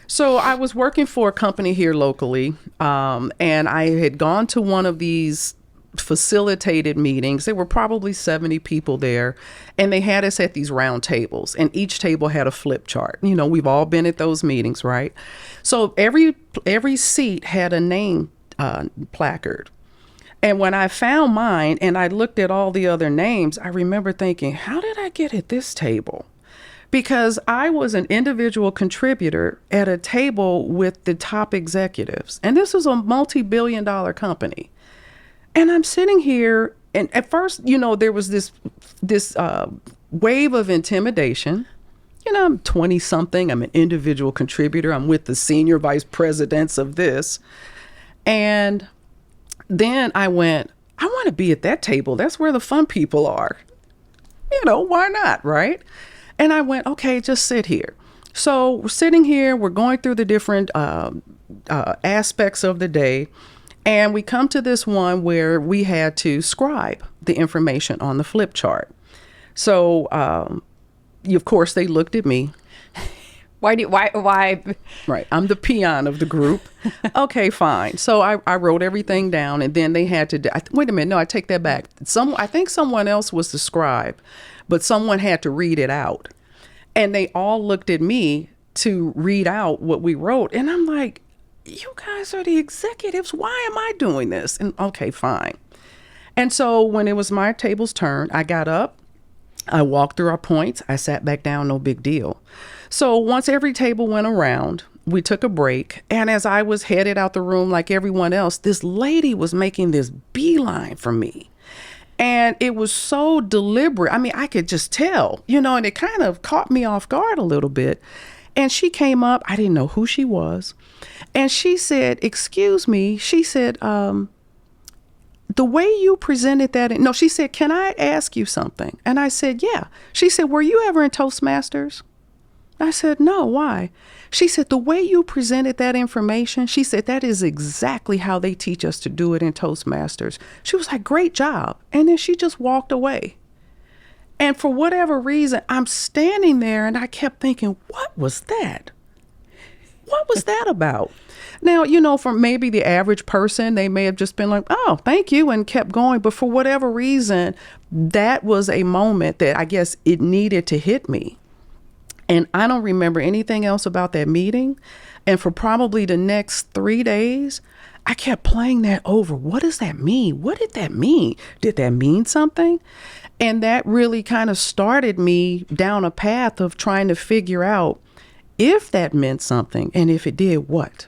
So I was working for a company here locally, and I had gone to one of these facilitated meetings. There were probably 70 people there, and they had us at these round tables, and each table had a flip chart. You know, we've all been at those meetings, right? So every seat had a name placard. And when I found mine and I looked at all the other names, I remember thinking, how did I get at this table? Because I was an individual contributor at a table with the top executives. And this was a multi-billion-dollar company. And I'm sitting here, and at first, you know, there was this wave of intimidation. You know, I'm 20 something, I'm an individual contributor, I'm with the senior vice presidents of this. And then I went, I want to be at that table. That's where the fun people are. You know, why not, right? And I went, okay, just sit here. So we're sitting here, we're going through the different aspects of the day, and we come to this one where we had to scribe the information on the flip chart. So, of course, they looked at me. Why? Right. I'm the peon of the group. Okay, fine. So I wrote everything down, and then they had to, wait a minute, no, I take that back. I think someone else was the scribe, but someone had to read it out. And they all looked at me to read out what we wrote. And I'm like, you guys are the executives. Why am I doing this? And okay, fine. And so when it was my table's turn, I got up, I walked through our points, I sat back down, no big deal. So once every table went around, we took a break. And as I was headed out the room like everyone else, this lady was making this beeline for me. And it was so deliberate. I mean, I could just tell, you know, and it kind of caught me off guard a little bit. And she came up, I didn't know who she was. And she said, excuse me, she said, the way you presented that, no, she said, can I ask you something? And I said, yeah. She said, were you ever in Toastmasters? I said, no, why? She said, the way you presented that information, she said, that is exactly how they teach us to do it in Toastmasters. She was like, great job. And then she just walked away. And for whatever reason, I'm standing there and I kept thinking, what was that? What was that about? Now, you know, for maybe the average person, they may have just been like, oh, thank you, and kept going. But for whatever reason, that was a moment that I guess it needed to hit me. And I don't remember anything else about that meeting. And for probably the next 3 days, I kept playing that over. What does that mean? What did that mean? Did that mean something? And that really kind of started me down a path of trying to figure out if that meant something, and if it did, what?